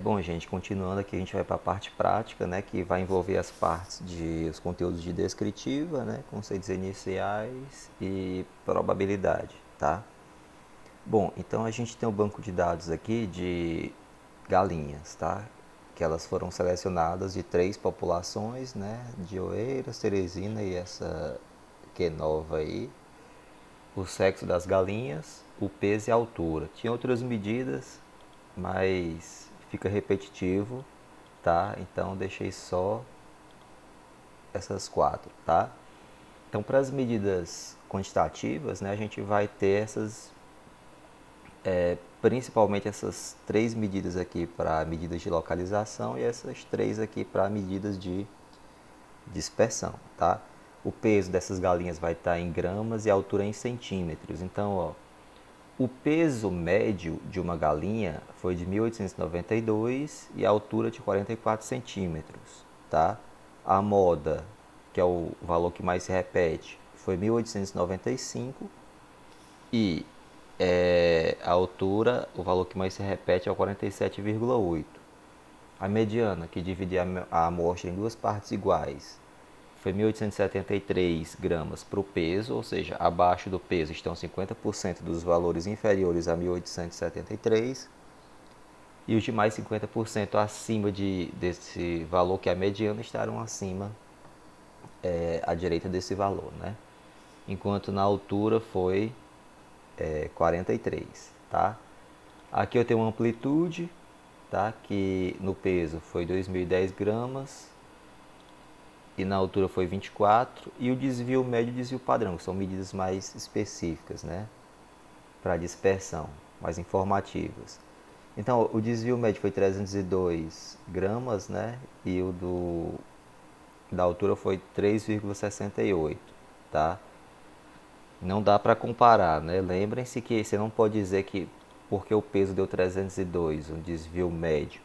Bom, gente, continuando aqui, a gente vai para a parte prática, né, que vai envolver as partes de os conteúdos de descritiva, né, conceitos iniciais e probabilidade, tá? Bom, então a gente tem um banco de dados aqui de galinhas, tá? Que elas foram selecionadas de 3 populações, né, de Oeiras, Teresina e essa que é nova aí, o sexo das galinhas, o peso e a altura. Tinha outras medidas, mas fica repetitivo, tá? Então deixei só essas 4, tá? Então, para as medidas quantitativas, né, a gente vai ter principalmente essas 3 medidas aqui para medidas de localização e essas 3 aqui para medidas de dispersão, tá? O peso dessas galinhas vai estar em gramas e a altura em centímetros. Então, ó, o peso médio de uma galinha foi de 1892 e a altura de 44 centímetros, tá? A moda, que é o valor que mais se repete, foi 1895 e a altura, o valor que mais se repete é o 47,8. A mediana, que divide a amostra em 2 partes iguais, foi 1.873 gramas para o peso, ou seja, abaixo do peso estão 50% dos valores inferiores a 1.873 e os demais 50% acima desse valor que é a mediana estarão acima à direita desse valor, né? Enquanto na altura foi 43, tá? Aqui eu tenho uma amplitude, tá? Que no peso foi 2.010 gramas e na altura foi 24, e o desvio médio e o desvio padrão, que são medidas mais específicas, né, para dispersão, mais informativas. Então, o desvio médio foi 302 gramas, né, e o da altura foi 3,68, tá? Não dá para comparar, né? Lembrem-se que você não pode dizer que porque o peso deu 302, um desvio médio,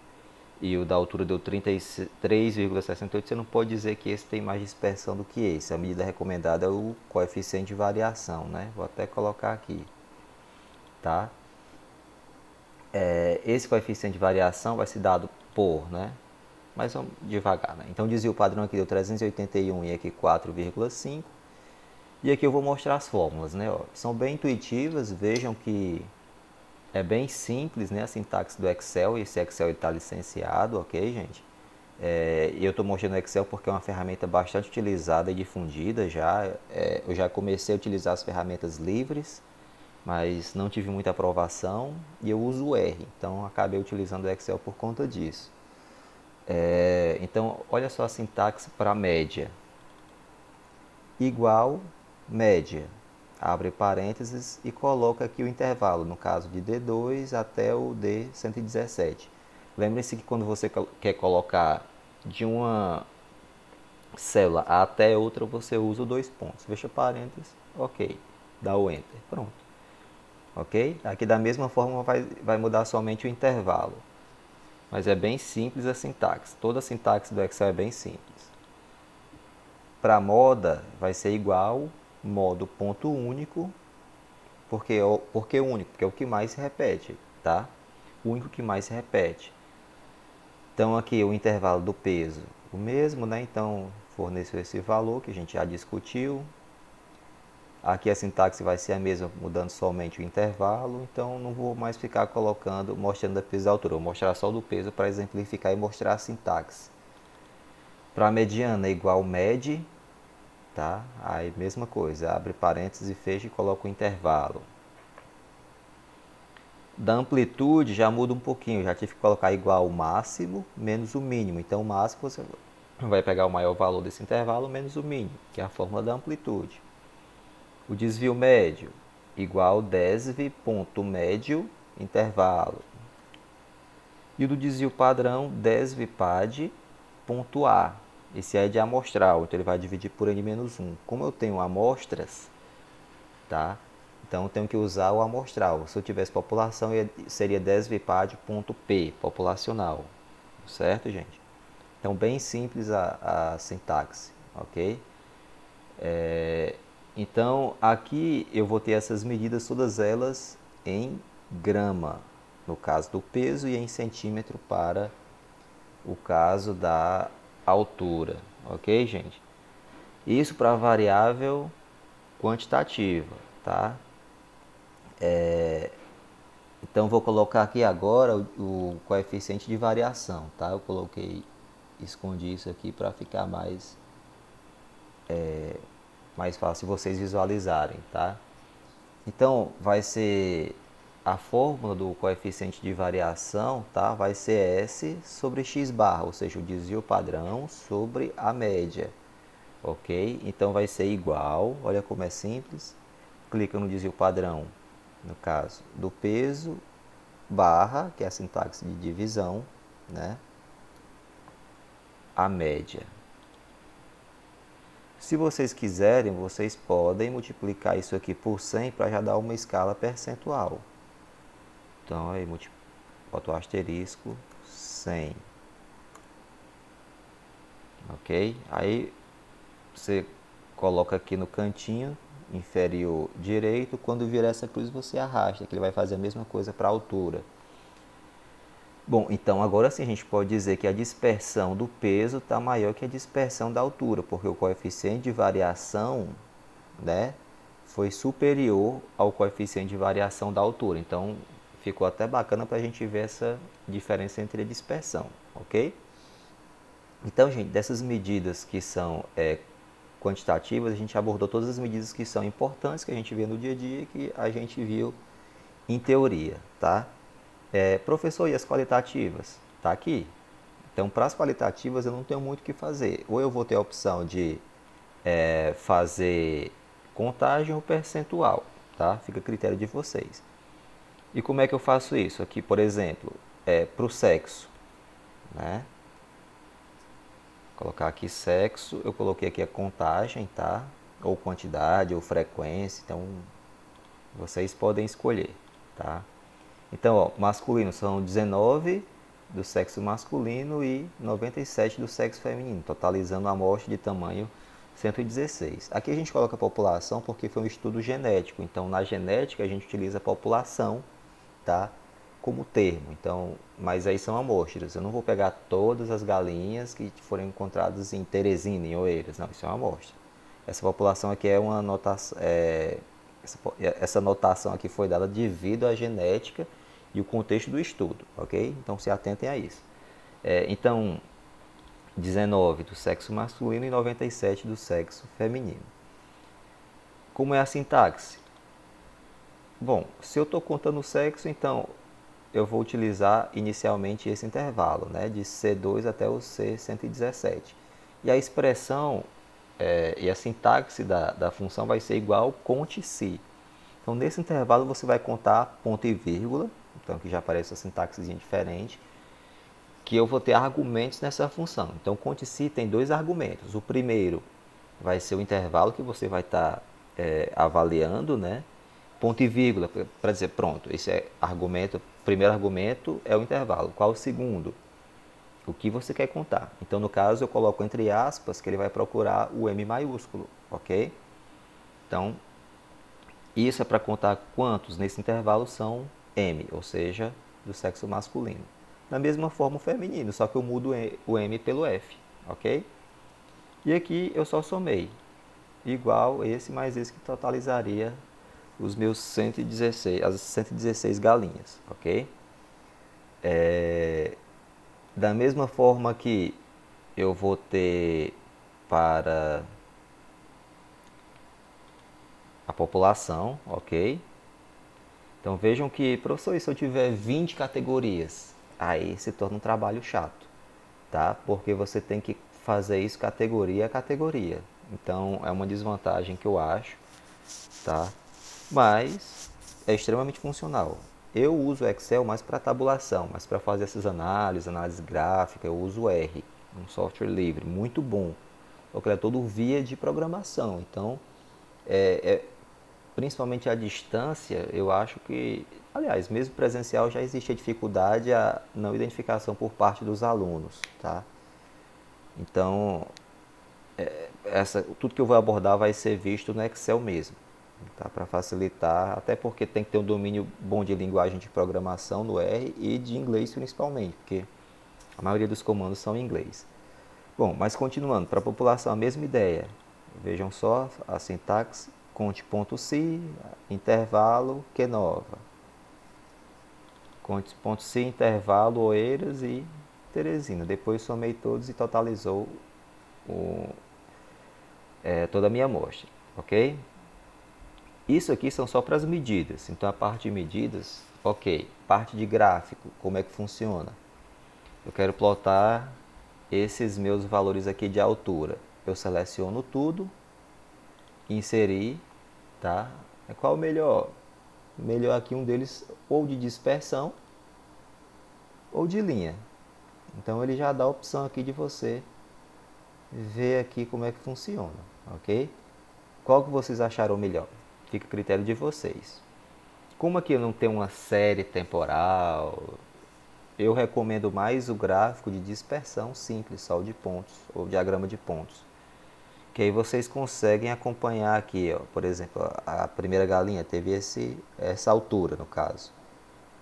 e o da altura deu 33,68, você não pode dizer que esse tem mais dispersão do que esse. A medida recomendada é o coeficiente de variação, né? Vou até colocar aqui, tá? Esse coeficiente de variação vai ser dado por, né? Mas vamos devagar, né? Então, dizia o padrão aqui deu 381 e aqui 4,5. E aqui eu vou mostrar as fórmulas, né? Ó, são bem intuitivas, vejam que é bem simples, né? A sintaxe do Excel, e esse Excel está licenciado, ok, gente? E eu estou mostrando o Excel porque é uma ferramenta bastante utilizada e difundida já. Eu já comecei a utilizar as ferramentas livres, mas não tive muita aprovação e eu uso o R, então acabei utilizando o Excel por conta disso. Então, olha só a sintaxe para média. Igual média. Abre parênteses e coloca aqui o intervalo, no caso de D2 até o D117. Lembre-se que quando você quer colocar de uma célula até outra, você usa 2 pontos. Fecha parênteses, ok. Dá o Enter, pronto. Ok? Aqui da mesma forma vai mudar somente o intervalo. Mas é bem simples a sintaxe. Toda a sintaxe do Excel é bem simples. Para moda, vai ser igual modo ponto único. Porque único? Porque é o que mais se repete, tá? O único que mais se repete. Então aqui o intervalo do peso, o mesmo, né? Então forneceu esse valor que a gente já discutiu. Aqui a sintaxe vai ser a mesma, mudando somente o intervalo. Então não vou mais ficar colocando, mostrando a peso e a altura. Vou mostrar só do peso para exemplificar e mostrar a sintaxe. Para a mediana é igual med, tá? Aí mesma coisa, abre parênteses e fecha e coloca o intervalo. Da amplitude já muda um pouquinho, já tive que colocar igual o máximo menos o mínimo. Então o máximo você vai pegar o maior valor desse intervalo menos o mínimo, que é a fórmula da amplitude. O desvio médio igual desv ponto médio intervalo. E o do desvio padrão desv pad ponto A. Esse é de amostral, então ele vai dividir por n-1. Como eu tenho amostras, tá? Então eu tenho que usar o amostral. Se eu tivesse população, seria desvpad.p, populacional. Certo, gente? Então bem simples a sintaxe, ok? Então aqui eu vou ter essas medidas, todas elas em grama, no caso do peso, e em centímetro para o caso da altura, ok, gente? Isso para variável quantitativa, tá? Então vou colocar aqui agora o coeficiente de variação, tá? Eu escondi isso aqui para ficar mais fácil vocês visualizarem, tá? Então vai ser a fórmula do coeficiente de variação, tá? Vai ser S sobre x barra, ou seja, o desvio padrão sobre a média, ok? Então vai ser igual, olha como é simples, clica no desvio padrão, no caso do peso, barra, que é a sintaxe de divisão, né? A média. Se vocês quiserem, vocês podem multiplicar isso aqui por 100 para já dar uma escala percentual. Então, aí boto o asterisco 100. Ok? Aí, você coloca aqui no cantinho inferior direito. Quando virar essa cruz, você arrasta, que ele vai fazer a mesma coisa para a altura. Bom, então agora sim a gente pode dizer que a dispersão do peso está maior que a dispersão da altura, porque o coeficiente de variação, né, foi superior ao coeficiente de variação da altura. Então ficou até bacana para a gente ver essa diferença entre a dispersão, ok? Então, gente, dessas medidas que são quantitativas, a gente abordou todas as medidas que são importantes, que a gente vê no dia a dia e que a gente viu em teoria, tá? Professor, e as qualitativas? Tá aqui. Então, para as qualitativas, eu não tenho muito o que fazer. Ou eu vou ter a opção de fazer contagem ou percentual, tá? Fica a critério de vocês. E como é que eu faço isso? Aqui, por exemplo, para o sexo, né? Colocar aqui sexo, eu coloquei aqui a contagem, tá? Ou quantidade, ou frequência, então vocês podem escolher, tá? Então, ó, masculino são 19 do sexo masculino e 97 do sexo feminino, totalizando a amostra de tamanho 116. Aqui a gente coloca a população porque foi um estudo genético, então na genética a gente utiliza a população, tá, como termo. Então, mas aí são amostras. Eu não vou pegar todas as galinhas que foram encontradas em Teresina, em Oeiras, não, isso é uma amostra. Essa população aqui é uma notação, essa notação aqui foi dada devido à genética e o contexto do estudo, ok? Então se atentem a isso. Então, 19 do sexo masculino e 97 do sexo feminino. Como é a sintaxe? Bom, se eu estou contando o sexo, então eu vou utilizar inicialmente esse intervalo, né, de C2 até o C117. E a expressão e a sintaxe da função vai ser igual conte-se. Então, nesse intervalo, você vai contar ponto e vírgula, então aqui já aparece a sintaxezinha diferente, que eu vou ter argumentos nessa função. Então, conte-se tem dois argumentos. O primeiro vai ser o intervalo que você vai estar avaliando, né? Ponto e vírgula, para dizer, pronto, esse argumento, o primeiro argumento é o intervalo. Qual o segundo? O que você quer contar. Então, no caso, eu coloco entre aspas que ele vai procurar o M maiúsculo, ok? Então, isso é para contar quantos nesse intervalo são M, ou seja, do sexo masculino. Da mesma forma o feminino, só que eu mudo o M pelo F, ok? E aqui eu só somei, igual esse mais esse que totalizaria os meus 116, as 116 galinhas, ok? Da mesma forma que eu vou ter para a população, ok? Então vejam que, professor, e se eu tiver 20 categorias, aí se torna um trabalho chato, tá? Porque você tem que fazer isso categoria a categoria. Então é uma desvantagem que eu acho, tá? Mas é extremamente funcional. Eu uso o Excel mais para tabulação, mas para fazer essas análises, análise gráfica, eu uso o R, um software livre, muito bom. Porque ele é todo via de programação. Então, principalmente à distância, eu acho que, aliás, mesmo presencial já existia dificuldade a não identificação por parte dos alunos, tá? Então, tudo que eu vou abordar vai ser visto no Excel mesmo, tá? Para facilitar, até porque tem que ter um domínio bom de linguagem de programação no R e de inglês principalmente, porque a maioria dos comandos são em inglês. Bom, mas continuando, para a população a mesma ideia. Vejam só a sintaxe, conte.si, intervalo, Qnova. Conte.si, intervalo, Oeiras e Teresina. Depois somei todos e totalizou toda a minha amostra, ok? Isso aqui são só para as medidas. Então a parte de medidas, ok. Parte de gráfico, como é que funciona? Eu quero plotar esses meus valores aqui de altura. Eu seleciono tudo, inserir, tá? Qual o melhor? Melhor aqui um deles ou de dispersão ou de linha. Então ele já dá a opção aqui de você ver aqui como é que funciona, ok? Qual que vocês acharam melhor? Fica a critério de vocês. Como aqui eu não tenho uma série temporal, eu recomendo mais o gráfico de dispersão simples, só o de pontos, ou diagrama de pontos. Que aí vocês conseguem acompanhar aqui, ó, por exemplo, a primeira galinha teve essa altura, no caso.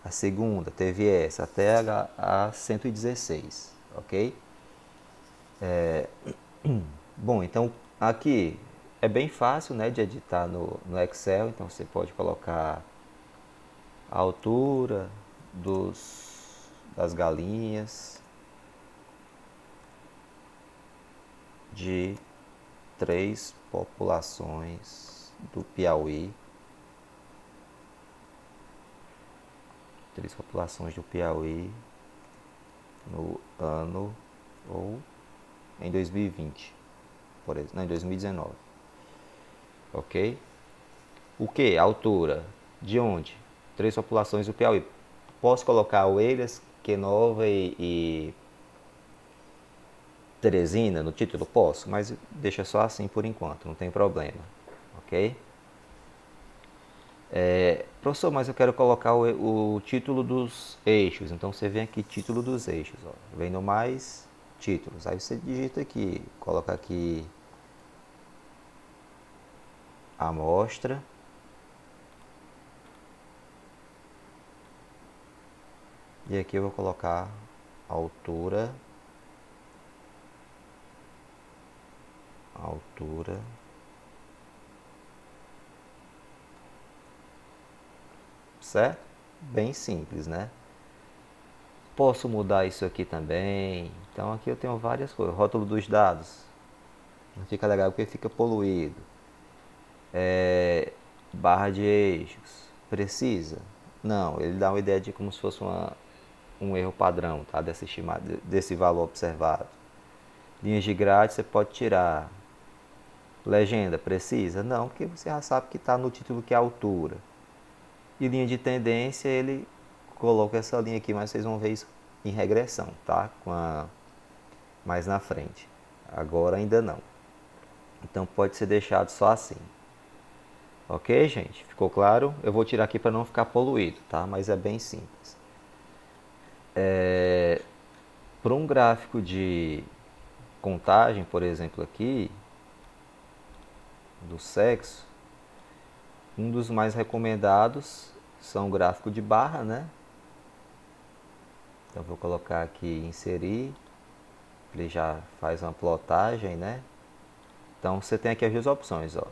A segunda teve essa, até a 116, ok? Bom, então aqui é bem fácil, né, de editar no Excel, então você pode colocar a altura das galinhas de 3 populações do Piauí. 3 populações do Piauí no ano ou em 2020, por exemplo, não, em 2019. Ok? O que? A altura. De onde? 3 populações do Piauí. Posso colocar Oeiras, Qnova e Teresina no título? Posso, mas deixa só assim por enquanto, não tem problema. Ok? Professor, mas eu quero colocar o título dos eixos. Então você vem aqui, título dos eixos. Ó. Vem no mais, títulos. Aí você digita aqui, coloca aqui amostra. E aqui eu vou colocar altura. Altura. Certo? Bem simples, né? Posso mudar isso aqui também. Então aqui eu tenho várias coisas. Rótulo dos dados. Não fica legal porque fica poluído. Barra de eixos. Precisa? Não, ele dá uma ideia de como se fosse um erro padrão, tá? Desse valor observado. Linhas de grade você pode tirar. Legenda, precisa? Não, porque você já sabe que está no título que é a altura. E linha de tendência, ele coloca essa linha aqui, mas vocês vão ver isso em regressão, tá? Mais na frente. Agora ainda não. Então pode ser deixado só assim. Ok, gente? Ficou claro? Eu vou tirar aqui para não ficar poluído, tá? Mas é bem simples. Para um gráfico de contagem, por exemplo, aqui, do sexo, um dos mais recomendados são o gráfico de barra, né? Então vou colocar aqui inserir, ele já faz uma plotagem, né? Então você tem aqui as duas opções, ó.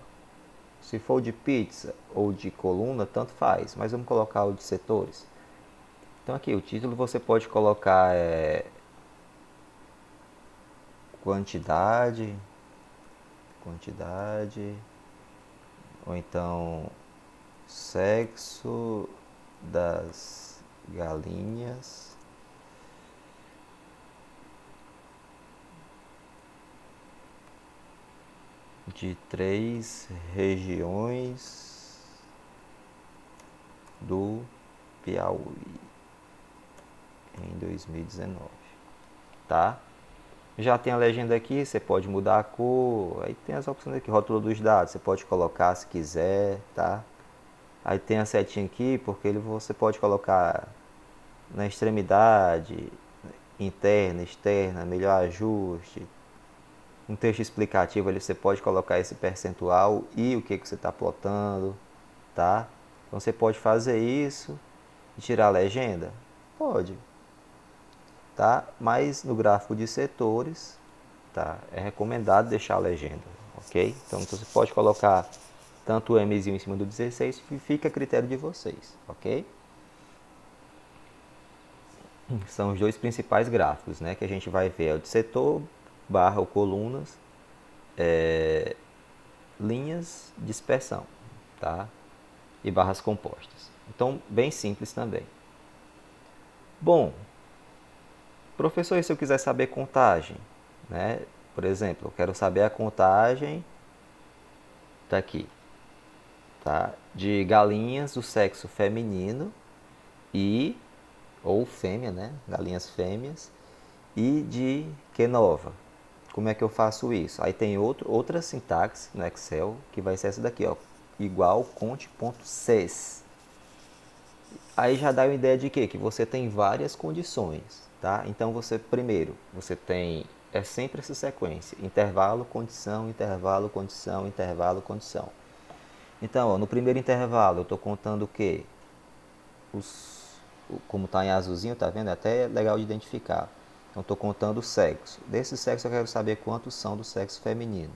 Se for de pizza ou de coluna, tanto faz, mas vamos colocar o de setores. Então aqui o título você pode colocar quantidade, ou então sexo das galinhas de 3 regiões do Piauí em 2019, tá? Já tem a legenda aqui, você pode mudar a cor, aí tem as opções aqui, rótulo dos dados, você pode colocar se quiser, tá? Aí tem a setinha aqui, porque você pode colocar na extremidade, interna, externa, melhor ajuste, um texto explicativo, ali você pode colocar esse percentual e o que você está plotando, tá? Então você pode fazer isso e tirar a legenda? Pode, tá? Mas no gráfico de setores, tá? É recomendado deixar a legenda, ok? Então você pode colocar tanto o Mzinho em cima do 16, fica a critério de vocês, ok? São os dois principais gráficos, né? Que a gente vai ver, é o de setor, barra ou colunas, linhas, dispersão, tá? E barras compostas. Então, bem simples também. Bom, professor, e se eu quiser saber contagem, né? Por exemplo, eu quero saber a contagem, tá aqui, tá? De galinhas do sexo feminino e ou fêmea, né? Galinhas fêmeas e de quenova. Como é que eu faço isso? Aí tem outra sintaxe no Excel que vai ser essa daqui, ó, igual conte.sys. Aí já dá uma ideia de quê? Que você tem várias condições, tá? Então você primeiro, você tem sempre essa sequência: intervalo, condição, intervalo, condição, intervalo, condição. Então, ó, no primeiro intervalo eu estou contando o quê? Como está em azulzinho, tá vendo? É até legal de identificar. Então estou contando o sexo. Desse sexo eu quero saber quantos são do sexo feminino.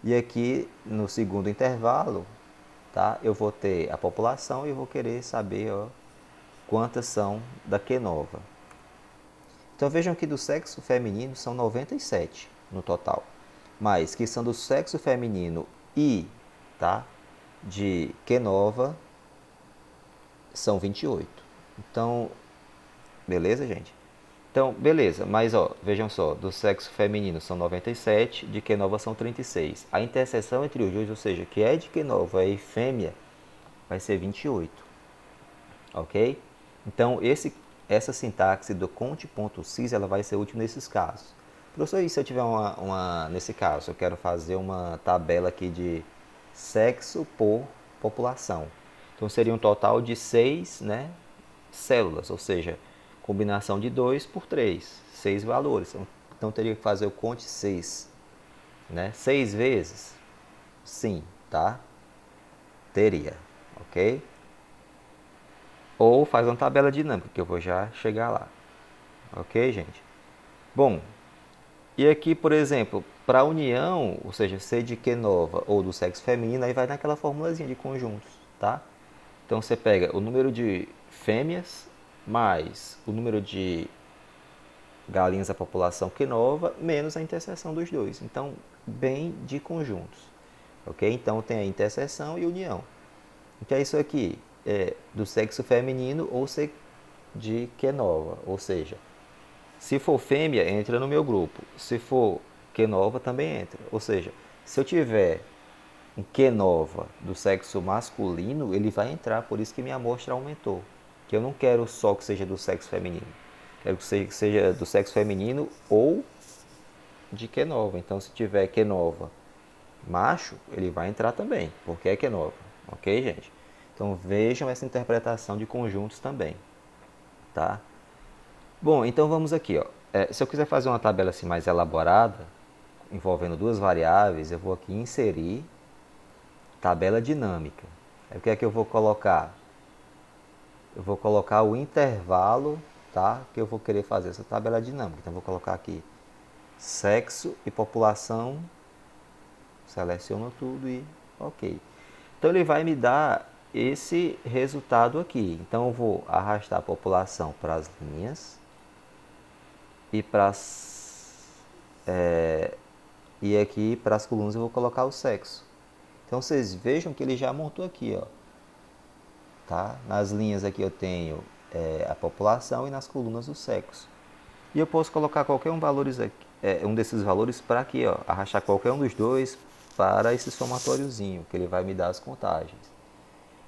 E aqui no segundo intervalo, tá? Eu vou ter a população e eu vou querer saber, ó, quantas são da Quenova. Então vejam que do sexo feminino são 97 no total, mas que são do sexo feminino e, tá, de Quenova são 28. Então, beleza, gente? Então, beleza, mas ó, vejam só, do sexo feminino são 97, de Quenova são 36. A interseção entre os dois, ou seja, que é de Quenova e fêmea, vai ser 28, ok? Então, essa sintaxe do conte.sys, ela vai ser útil nesses casos. Professor, e se eu tiver nesse caso, eu quero fazer uma tabela aqui de sexo por população. Então, seria um total de 6, né, células, ou seja, combinação de 2 por 3, 6 valores. Então, teria que fazer o conte 6, né? 6 vezes? Sim, tá? Teria, ok? Ou faz uma tabela dinâmica, que eu vou já chegar lá. Ok, gente? Bom, e aqui, por exemplo, para a união, ou seja, ser de Quenova ou do sexo feminino, aí vai naquela formulazinha de conjuntos, tá? Então você pega o número de fêmeas mais o número de galinhas da população Quenova menos a interseção dos dois. Então, bem de conjuntos, ok? Então tem a interseção e união. Então é isso aqui, é do sexo feminino ou ser de Quenova, ou seja, se for fêmea, entra no meu grupo. Se for Quenova, também entra. Ou seja, se eu tiver um Quenova do sexo masculino, ele vai entrar, por isso que minha amostra aumentou. Que eu não quero só que seja do sexo feminino. Quero que seja do sexo feminino ou de Quenova. Então, se tiver Quenova macho, ele vai entrar também, porque é Quenova. Ok, gente? Então, vejam essa interpretação de conjuntos também, tá? Bom, então vamos aqui, ó. Se eu quiser fazer uma tabela assim mais elaborada, envolvendo duas variáveis, eu vou aqui inserir tabela dinâmica. Aí, o que é que eu vou colocar? Eu vou colocar o intervalo, tá? Que eu vou querer fazer essa tabela dinâmica. Então, eu vou colocar aqui sexo e população, seleciono tudo e ok. Então, ele vai me dar esse resultado aqui. Então, eu vou arrastar a população para as linhas e para as e aqui para as colunas eu vou colocar o sexo. Então vocês vejam que ele já montou aqui, ó, tá? Nas linhas aqui eu tenho a população e nas colunas o sexo. E eu posso colocar qualquer um valores aqui, um desses valores para aqui, ó, arrastar qualquer um dos dois para esse somatóriozinho que ele vai me dar as contagens.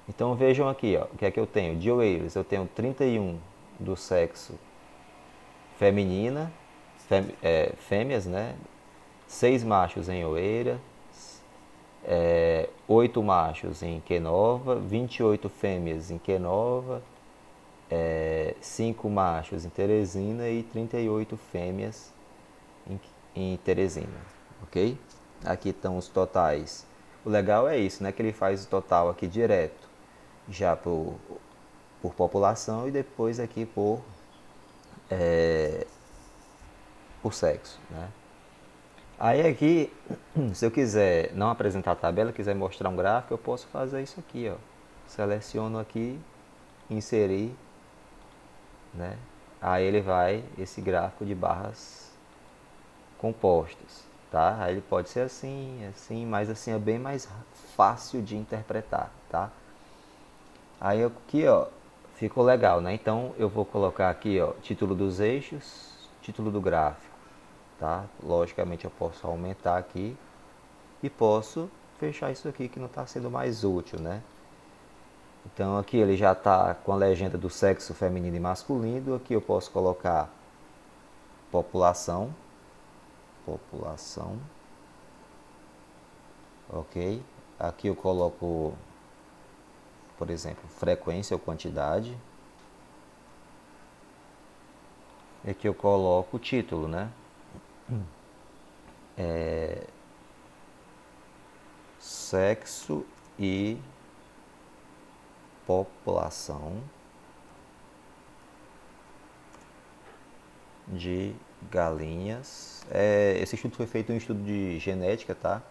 Então vejam aqui, ó, o que é que eu tenho? De Wales eu tenho 31 do sexo feminina, fêmeas, né? 6 machos em Oeira, 8 machos em Quenova, 28 fêmeas em Quenova, 5 machos em Teresina e 38 fêmeas em Teresina, ok? Aqui estão os totais. O legal é isso, né? Que ele faz o total aqui direto, já por população e depois aqui por sexo, né? Aí aqui, se eu quiser não apresentar a tabela, quiser mostrar um gráfico, eu posso fazer isso aqui, ó. Seleciono aqui, inserir, né? Aí ele vai, esse gráfico de barras compostas, tá? Aí ele pode ser assim, assim, mas assim é bem mais fácil de interpretar, tá? Aí aqui, ó, ficou legal, né? Então eu vou colocar aqui, ó, título dos eixos, título do gráfico, tá? Logicamente eu posso aumentar aqui e posso fechar isso aqui que não está sendo mais útil, né? Então aqui ele já está com a legenda do sexo feminino e masculino. Aqui eu posso colocar população, população, ok? Aqui eu coloco, por exemplo, frequência ou quantidade. E aqui eu coloco o título, né? Sexo e população de galinhas. Esse estudo foi feito um estudo de genética, tá?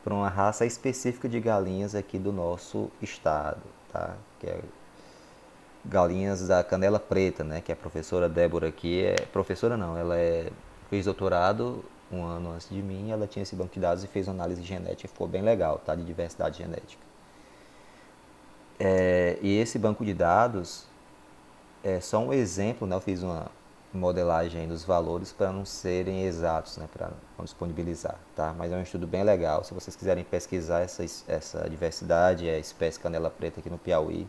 Para uma raça específica de galinhas aqui do nosso estado, tá? Que é galinhas da canela preta, né? Que a professora Débora aqui é professora não, fez doutorado um ano antes de mim. Ela tinha esse banco de dados e fez uma análise genética, ficou bem legal, tá? De diversidade genética. E esse banco de dados é só um exemplo, né? Eu fiz uma modelagem dos valores para não serem exatos, né? Para não disponibilizar, tá? Mas é um estudo bem legal. Se vocês quiserem pesquisar essa diversidade, a espécie canela preta aqui no Piauí,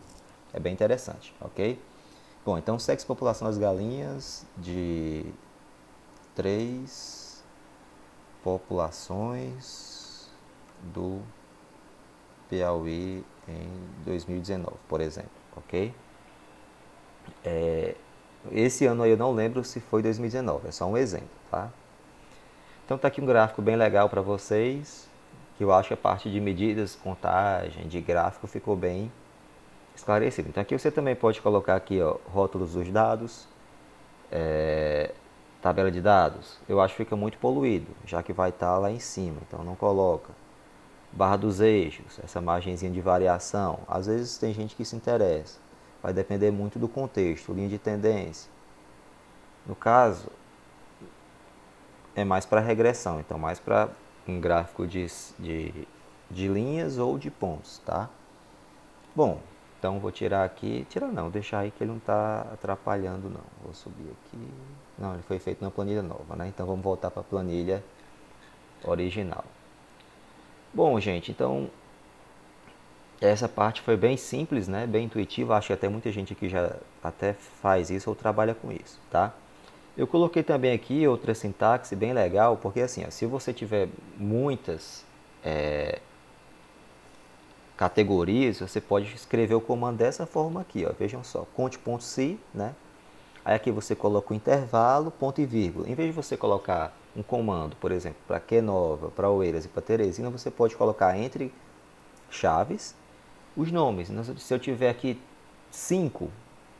é bem interessante, ok? Bom, então sexo e população das galinhas de 3 populações do Piauí em 2019, por exemplo, ok? Esse ano aí eu não lembro se foi 2019, é só um exemplo, tá? Então tá aqui um gráfico bem legal para vocês, que eu acho que a parte de medidas, contagem, de gráfico ficou bem esclarecido. Então aqui você também pode colocar aqui, ó, rótulos dos dados, tabela de dados. Eu acho que fica muito poluído, já que vai estar lá em cima, então não coloca. Barra dos eixos, essa margenzinha de variação. Às vezes tem gente que se interessa. Vai depender muito do contexto, linha de tendência. No caso, é mais para regressão, então mais para um gráfico de linhas ou de pontos, tá? Bom, então vou tirar aqui, tirar não, deixar aí que ele não está atrapalhando não. Vou subir aqui, não, ele foi feito na planilha nova, né? Então vamos voltar para a planilha original. Bom, gente, então essa parte foi bem simples, né? Bem intuitiva. Acho que até muita gente aqui já até faz isso ou trabalha com isso, tá? Eu coloquei também aqui outra sintaxe bem legal, porque assim, ó, se você tiver muitas categorias, você pode escrever o comando dessa forma aqui, ó. Vejam só, conte.si, né? Aí aqui você coloca o intervalo, ponto e vírgula. Em vez de você colocar um comando, por exemplo, para Quenova, para Oeiras e para Teresina, você pode colocar entre chaves os nomes. Se eu tiver aqui 5,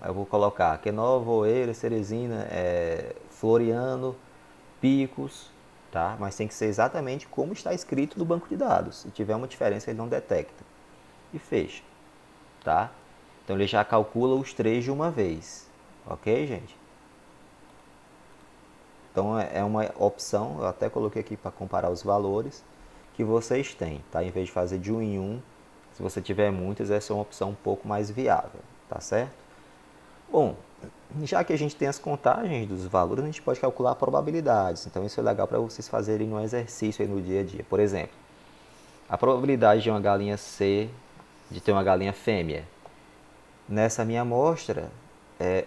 eu vou colocar Quenova, Oeiras, Teresina, Floriano, Picos, tá? Mas tem que ser exatamente como está escrito no banco de dados. Se tiver uma diferença, ele não detecta. E fecha, tá? Então ele já calcula os 3 de uma vez, ok, gente? Então é uma opção, eu até coloquei aqui para comparar os valores que vocês têm, tá? Em vez de fazer de um em um, se você tiver muitas, essa é uma opção um pouco mais viável, tá certo? Bom, já que a gente tem as contagens dos valores, a gente pode calcular probabilidades. Então isso é legal para vocês fazerem no exercício aí no dia a dia. Por exemplo, a probabilidade de uma galinha de ter uma galinha fêmea, nessa minha amostra,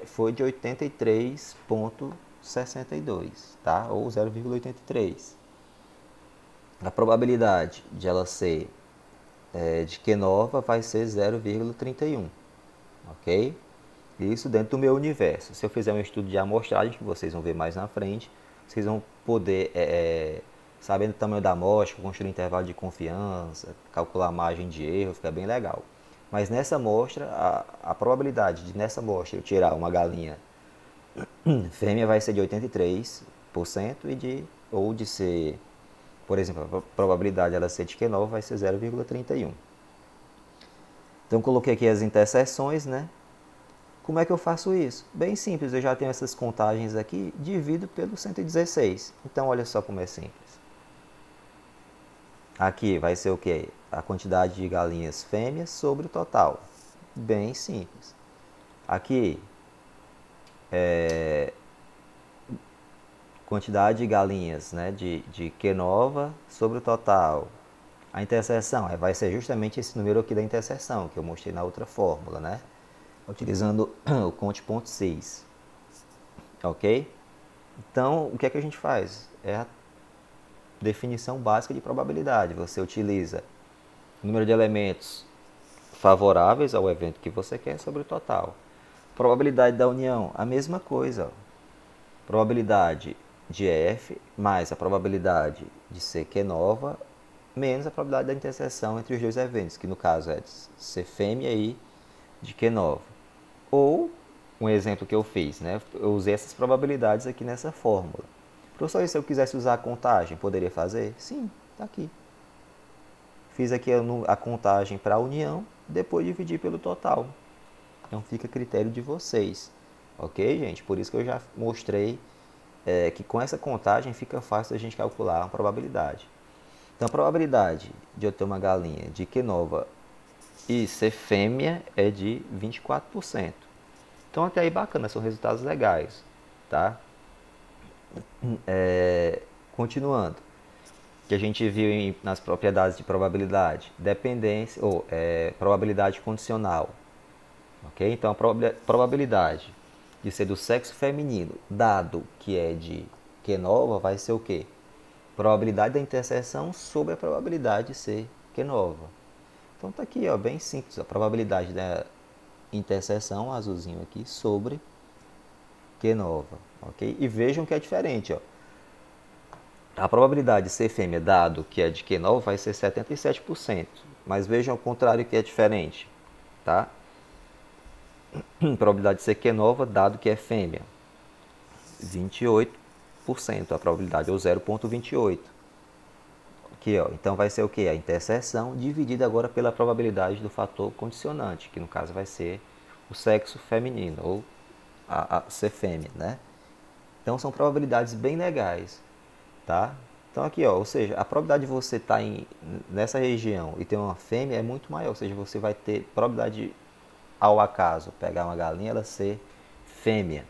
foi de 83,62, tá? Ou 0,83. A probabilidade de ela ser de Quenova vai ser 0,31, ok? Isso dentro do meu universo. Se eu fizer um estudo de amostragem, que vocês vão ver mais na frente, vocês vão poder, sabendo o tamanho da amostra, construir um intervalo de confiança, calcular a margem de erro, fica bem legal. Mas nessa amostra, a probabilidade de nessa amostra eu tirar uma galinha fêmea vai ser de 83% ou de ser, por exemplo, a probabilidade dela ser de Q9 vai ser 0,31. Então coloquei aqui as interseções, né? Como é que eu faço isso? Bem simples, eu já tenho essas contagens aqui, divido pelo 116. Então olha só como é simples. Aqui vai ser o quê? A quantidade de galinhas fêmeas sobre o total. Bem simples. Aqui, quantidade de galinhas, né, de Q-nova sobre o total. A interseção vai ser justamente esse número aqui da interseção, que eu mostrei na outra fórmula, né? Utilizando o conte.6. Ok? Então, o que é que a gente faz? É a definição básica de probabilidade. Você utiliza o número de elementos favoráveis ao evento que você quer sobre o total. Probabilidade da união, a mesma coisa. Probabilidade de F mais a probabilidade de ser Q-nova menos a probabilidade da interseção entre os dois eventos, que no caso é de ser fêmea e de Q-nova. Ou, um exemplo que eu fiz, né? Eu usei essas probabilidades aqui nessa fórmula. Professor, e se eu quisesse usar a contagem, poderia fazer? Sim, está aqui. Fiz aqui a contagem para a união, depois dividi pelo total. Então fica a critério de vocês. Ok, gente? Por isso que eu já mostrei que com essa contagem fica fácil a gente calcular a probabilidade. Então a probabilidade de eu ter uma galinha de Q-nova e ser fêmea é de 24%. Então até aí bacana, são resultados legais, tá? Continuando, que a gente viu nas propriedades de probabilidade, dependência ou probabilidade condicional, ok? Então a probabilidade de ser do sexo feminino, dado que é de Q-nova, vai ser o quê? Probabilidade da interseção sobre a probabilidade de ser Q-nova. Então tá aqui, ó, bem simples, a probabilidade da interseção, azulzinho aqui, sobre Q-nova, ok? E vejam que é diferente, ó. A probabilidade de ser fêmea, dado que é de Q9, vai ser 77%. Mas vejam ao contrário que é diferente, tá? Probabilidade de ser Q-nova, dado que é fêmea, 28%. A probabilidade, ou 0,28. Aqui, ó. Então vai ser o que? A interseção dividida agora pela probabilidade do fator condicionante, que no caso vai ser o sexo feminino, ou a ser fêmea, né? Então são probabilidades bem legais, tá? Então aqui, ó, ou seja, a probabilidade de você estar nessa região e ter uma fêmea é muito maior, ou seja, você vai ter probabilidade ao acaso pegar uma galinha e ela ser fêmea.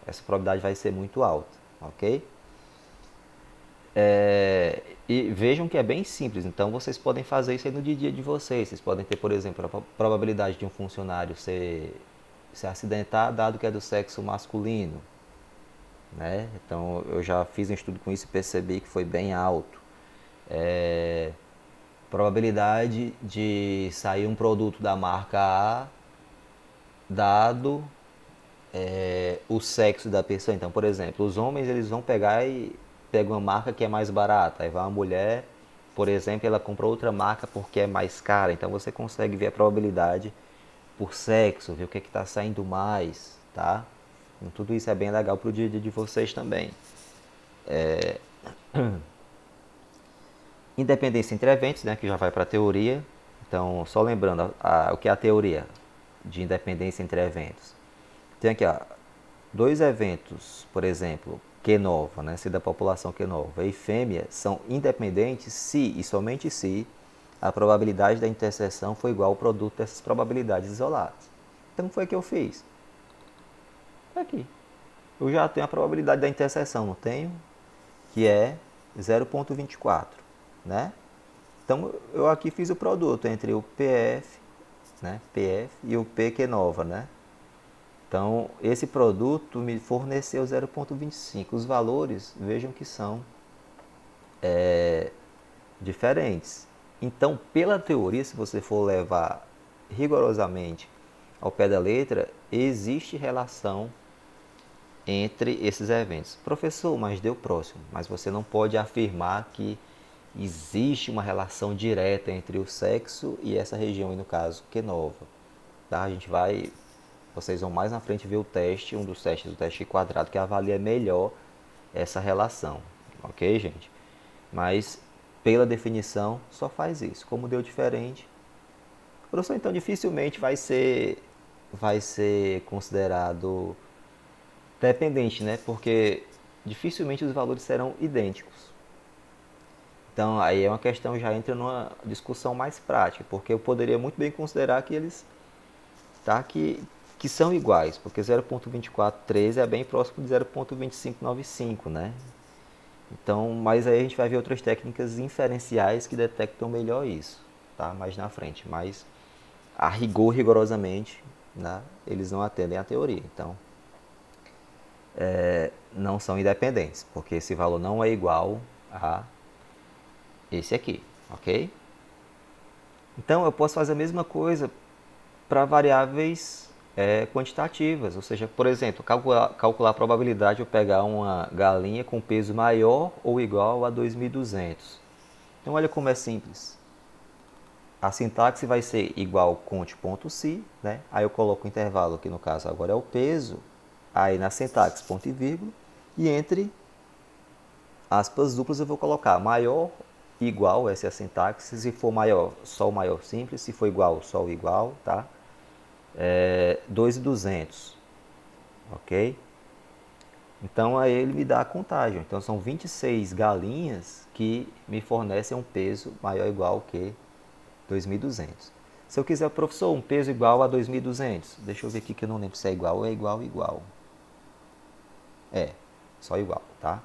Essa probabilidade vai ser muito alta, ok? E vejam que é bem simples, então vocês podem fazer isso aí no dia a dia de vocês. Vocês podem ter, por exemplo, a probabilidade de um funcionário se acidentar, dado que é do sexo masculino, né? Então eu já fiz um estudo com isso e percebi que foi bem alto. Probabilidade de sair um produto da marca A, dado o sexo da pessoa. Então, por exemplo, os homens eles vão pegar e pegam uma marca que é mais barata. Aí vai uma mulher, por exemplo, ela compra outra marca porque é mais cara. Então você consegue ver a probabilidade por sexo, ver o que é que está saindo mais, tá? Então, tudo isso é bem legal para o dia a dia de vocês também. Independência entre eventos, né, que já vai para a teoria. Então, só lembrando o que é a teoria de independência entre eventos. Tem aqui, ó, dois eventos, por exemplo, Q-nova, né, se da população Q-nova e fêmea, são independentes se e somente se a probabilidade da interseção for igual ao produto dessas probabilidades isoladas. Então, o que foi que eu fiz? Aqui. Eu já tenho a probabilidade da interseção, não tenho? Que é 0,24, né? Então eu aqui fiz o produto entre o PF, né, PF e o PQ-nova, né? Então esse produto me forneceu 0,25. Os valores, vejam que são diferentes. Então, pela teoria, se você for levar rigorosamente ao pé da letra, existe relação entre esses eventos. Professor, mas deu próximo. Mas você não pode afirmar que existe uma relação direta entre o sexo e essa região, e no caso, Q-nova. Tá? Vocês vão mais na frente ver o teste, um dos testes, o teste quadrado, que avalia melhor essa relação. Ok, gente? Mas, pela definição, só faz isso. Como deu diferente, professor, então dificilmente vai ser considerado dependente, né? Porque dificilmente os valores serão idênticos. Então aí é uma questão, já entra numa discussão mais prática, porque eu poderia muito bem considerar que eles tá, que são iguais, porque 0.2413 é bem próximo de 0.2595, né? Então, mas aí a gente vai ver outras técnicas inferenciais que detectam melhor isso, tá? Mais na frente, mas a rigor, rigorosamente, né, eles não atendem à teoria. Então, não são independentes, porque esse valor não é igual a esse aqui, ok? Então eu posso fazer a mesma coisa para variáveis quantitativas, ou seja, por exemplo, calcular a probabilidade de eu pegar uma galinha com peso maior ou igual a 2.200. Então olha como é simples. A sintaxe vai ser igual conte.si, né? Aí eu coloco o intervalo, que no caso agora é o peso, aí na sintaxe ponto e vírgula, e entre aspas duplas eu vou colocar maior, igual, essa é a sintaxe. Se for maior, só o maior simples. Se for igual, só o igual, tá? 2.200, ok? Então aí ele me dá a contagem. Então são 26 galinhas que me fornecem um peso maior ou igual que 2.200. Se eu quiser, professor, um peso igual a 2.200, deixa eu ver aqui que eu não lembro se é igual ou é igual, igual. É, só igual, tá?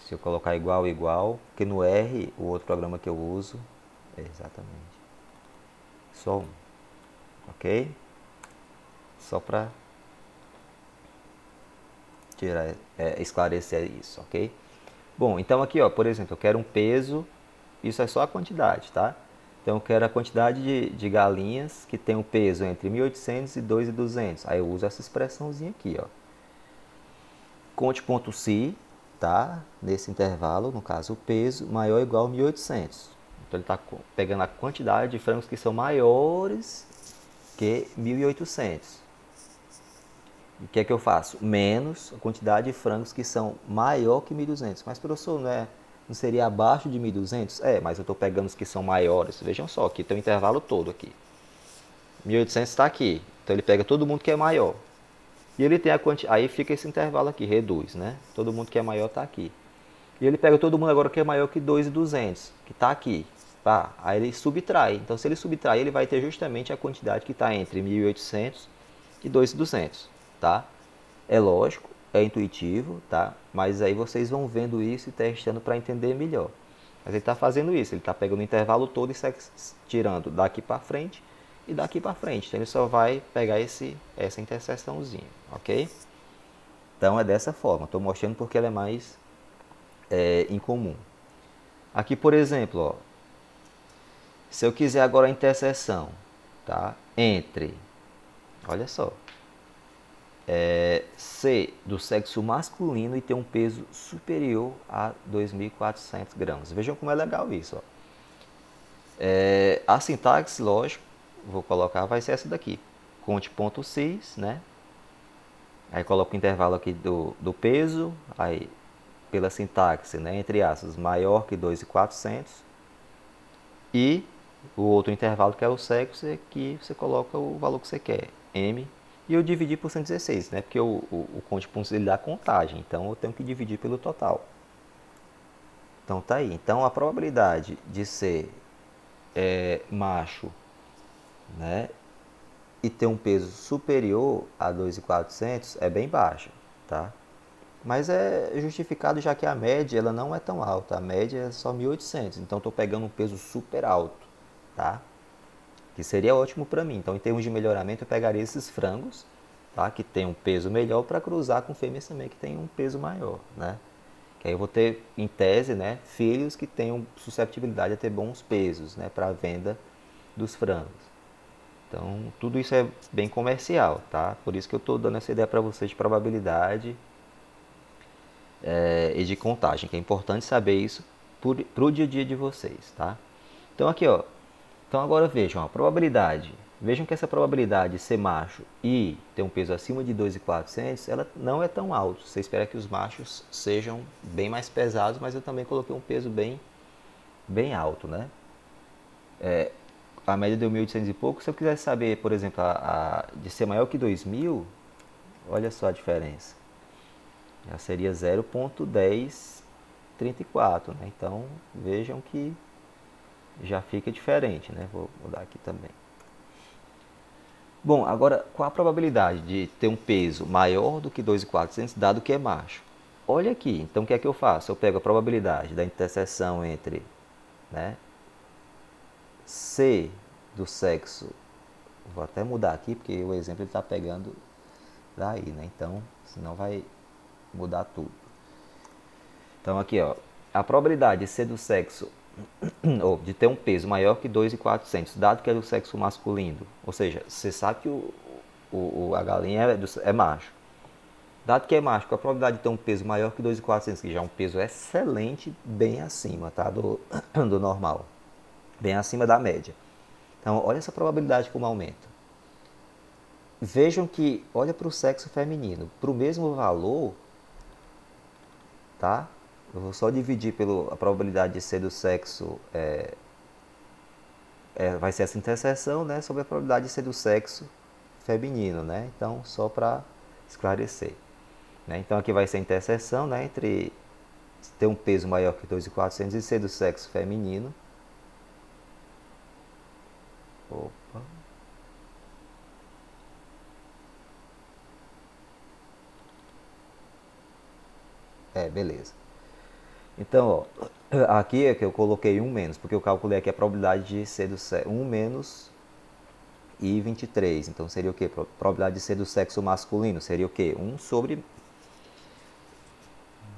Se eu colocar igual, igual, porque no R, o outro programa que eu uso, é exatamente só um, ok? Só para esclarecer isso, ok? Bom, então aqui, ó, por exemplo, eu quero um peso, isso é só a quantidade, tá? Então eu quero a quantidade de galinhas que tem um peso entre 1.800 e 2.200. Aí eu uso essa expressãozinha aqui, ó. Conte.si, tá? Nesse intervalo, no caso, o peso maior ou igual a 1.800. Então ele está pegando a quantidade de frangos que são maiores que 1.800. E o que é que eu faço? Menos a quantidade de frangos que são maior que 1.200. Mas, professor, não seria abaixo de 1.200? É, mas eu estou pegando os que são maiores. Vejam só, aqui tem o intervalo todo aqui. 1.800 está aqui. Então ele pega todo mundo que é maior. E ele tem a quantidade. Aí fica esse intervalo aqui, reduz, né? Todo mundo que é maior está aqui. E ele pega todo mundo agora que é maior que 2.200, que está aqui. Tá? Aí ele subtrai. Então, se ele subtrair, ele vai ter justamente a quantidade que está entre 1.800 e 2.200. Tá? É lógico, é intuitivo, tá? Mas aí vocês vão vendo isso e testando para entender melhor. Mas ele está fazendo isso, ele está pegando o intervalo todo e tirando daqui para frente e daqui para frente. Então ele só vai pegar essa interseçãozinha, ok? Então é dessa forma. Estou mostrando porque ela é mais incomum. Aqui, por exemplo, ó, se eu quiser agora a interseção, tá? Entre, olha só, ser do sexo masculino e ter um peso superior a 2.400 gramas. Vejam como é legal isso. Ó. A sintaxe, lógico, vou colocar, vai ser essa daqui. Conte.cis, né? Aí coloco o intervalo aqui do peso, aí pela sintaxe, né, entre aspas, maior que 2.400. E o outro intervalo que é o sexo, é que você coloca o valor que você quer, M. E eu dividi por 116, né? Porque o conte.cis ele dá contagem, então eu tenho que dividir pelo total. Então tá aí. Então a probabilidade de ser macho, né, e ter um peso superior a 2.400 é bem baixa, tá? Mas é justificado já que a média ela não é tão alta, a média é só 1.800, então estou pegando um peso super alto, tá? Que seria ótimo para mim. Então, em termos de melhoramento, eu pegaria esses frangos, tá? Que tem um peso melhor para cruzar com fêmeas também que tem um peso maior, né? Que aí eu vou ter, em tese, né, filhos que tenham susceptibilidade a ter bons pesos, né, para a venda dos frangos. Então, tudo isso é bem comercial, tá? Por isso que eu estou dando essa ideia para vocês de probabilidade e de contagem, que é importante saber isso para o dia a dia de vocês, tá? Então, aqui, ó. Então, agora vejam, a probabilidade. Vejam que essa probabilidade de ser macho e ter um peso acima de 2.400, ela não é tão alta. Você espera que os machos sejam bem mais pesados, mas eu também coloquei um peso bem alto, né? A média deu 1.800 e pouco. Se eu quisesse saber, por exemplo, de ser maior que 2.000, olha só a diferença. Já seria 0,1034, né? Então, vejam que já fica diferente, né? Vou mudar aqui também. Bom, agora, qual a probabilidade de ter um peso maior do que 2.400, dado que é macho? Olha aqui, então o que é que eu faço? Eu pego a probabilidade da interseção entre, né, C do sexo, vou até mudar aqui porque o exemplo está pegando daí, né? Então, senão vai mudar tudo. Então aqui, ó, a probabilidade de ser do sexo ou de ter um peso maior que 2.400, dado que é do sexo masculino, ou seja, você sabe que a galinha é macho. Dado que é macho, com a probabilidade de ter um peso maior que 2.400, que já é um peso excelente, bem acima, tá, do normal, bem acima da média. Então, olha essa probabilidade como aumenta. Vejam que, olha para o sexo feminino, para o mesmo valor, tá? Eu vou só dividir pela probabilidade de ser do sexo, vai ser essa interseção, né, sobre a probabilidade de ser do sexo feminino, né? Então, só para esclarecer. Né? Então, aqui vai ser a interseção, né, entre ter um peso maior que 2.400 e ser do sexo feminino. Opa. Beleza. Então, ó, aqui é que eu coloquei 1 menos, porque eu calculei aqui a probabilidade de ser do sexo 1 menos e 23. Então, seria o quê? Probabilidade de ser do sexo masculino seria o quê? 1 sobre...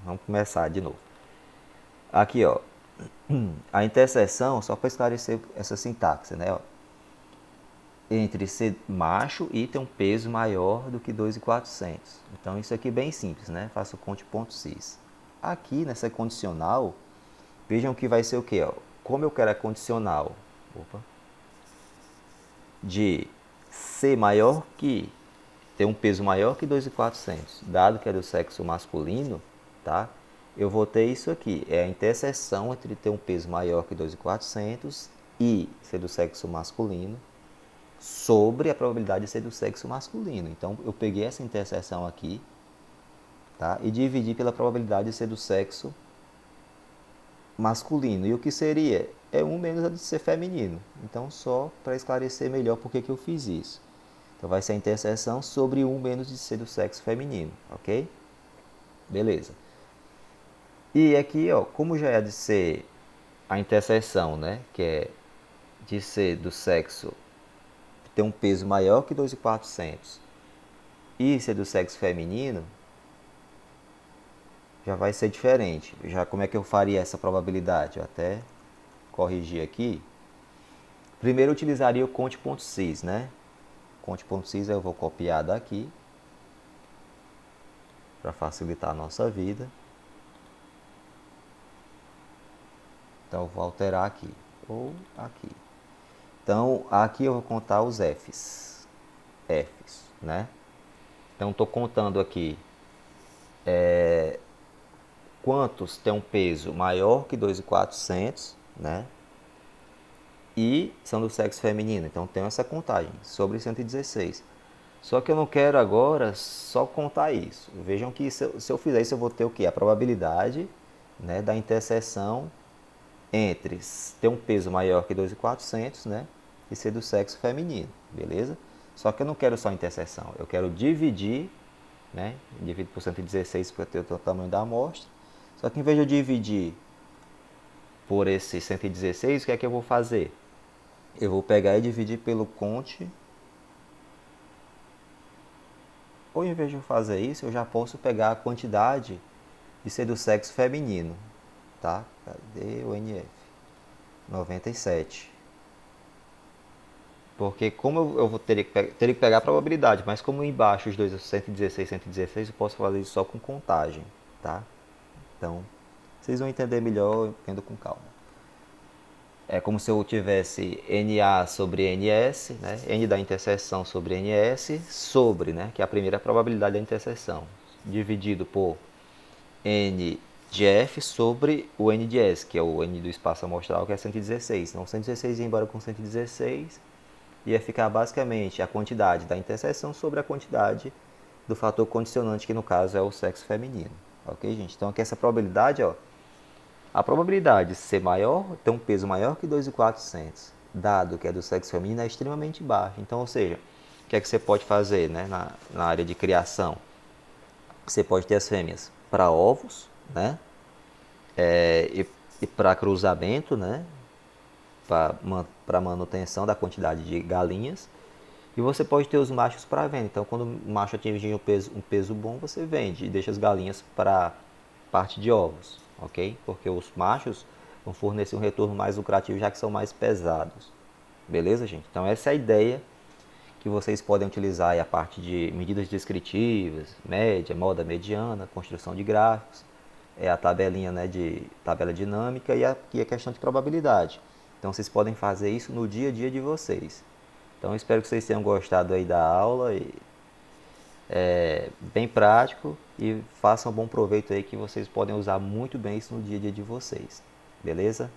Vamos começar de novo. Aqui, ó, a interseção, só para esclarecer essa sintaxe, né? Ó, entre ser macho e ter um peso maior do que 2.400. Então, isso aqui é bem simples, né? Faço conte.cis. Aqui, nessa condicional, vejam que vai ser o quê? Ó? Como eu quero a condicional de ser maior que, ter um peso maior que 2.400, dado que é do sexo masculino, tá? Eu vou ter isso aqui, é a interseção entre ter um peso maior que 2.400 e ser do sexo masculino, sobre a probabilidade de ser do sexo masculino. Então, eu peguei essa interseção aqui, tá? E dividi pela probabilidade de ser do sexo masculino. E o que seria? É 1 menos a de ser feminino. Então, só para esclarecer melhor por que eu fiz isso. Então, vai ser a interseção sobre 1 menos de ser do sexo feminino, ok? Beleza. E aqui, ó, como já é de ser a interseção, né? Que é de ser do sexo, ter um peso maior que 2.400 e ser do sexo feminino, já vai ser diferente. Já como é que eu faria essa probabilidade? Eu até corrigir aqui. Primeiro eu utilizaria o conte.sys, né? Conte.sys eu vou copiar daqui para facilitar a nossa vida. Então eu vou alterar aqui ou aqui. Então aqui eu vou contar os Fs, né? Então estou contando aqui quantos tem um peso maior que 2.400, né? E são do sexo feminino. Então tem essa contagem sobre 116. Só que eu não quero agora só contar isso. Vejam que se eu fizer isso, eu vou ter o quê? A probabilidade, né, da interseção entre ter um peso maior que 2.400, né, e ser do sexo feminino, beleza? Só que eu não quero só a interseção, eu quero dividir, né, divido por 116 para ter o tamanho da amostra. Só que em vez de eu dividir por esse 116, o que é que eu vou fazer? Eu vou pegar e dividir pelo conte. Ou em vez de eu fazer isso, eu já posso pegar a quantidade de ser do sexo feminino, tá? Cadê o NF? 97. Porque como eu vou teria que pegar a probabilidade, mas como embaixo os dois, 116 e 116, eu posso fazer isso só com contagem, tá? Então, vocês vão entender melhor, entendo com calma. É como se eu tivesse NA sobre NS, né? N da interseção sobre NS, sobre, né? Que é a primeira probabilidade da interseção, dividido por N de F sobre o N de S, que é o N do espaço amostral, que é 116. Então, 116 ia embora com 116, ia ficar basicamente a quantidade da interseção sobre a quantidade do fator condicionante, que no caso é o sexo feminino. Ok, gente? Então, aqui essa probabilidade, ó, a probabilidade de ser maior, ter um peso maior que 2.400, dado que é do sexo feminino, é extremamente baixa. Então, ou seja, o que é que você pode fazer, né, na área de criação? Você pode ter as fêmeas para ovos, né, e para cruzamento, né, para manutenção da quantidade de galinhas. E você pode ter os machos para venda. Então, quando o macho atingir um peso bom, você vende e deixa as galinhas para parte de ovos, ok? Porque os machos vão fornecer um retorno mais lucrativo, já que são mais pesados. Beleza, gente? Então, essa é a ideia que vocês podem utilizar aí a parte de medidas descritivas, média, moda mediana, construção de gráficos, a tabelinha, né, de tabela dinâmica e aqui a questão de probabilidade. Então vocês podem fazer isso no dia a dia de vocês. Então espero que vocês tenham gostado aí da aula, bem prático, e façam bom proveito aí, que vocês podem usar muito bem isso no dia a dia de vocês. Beleza?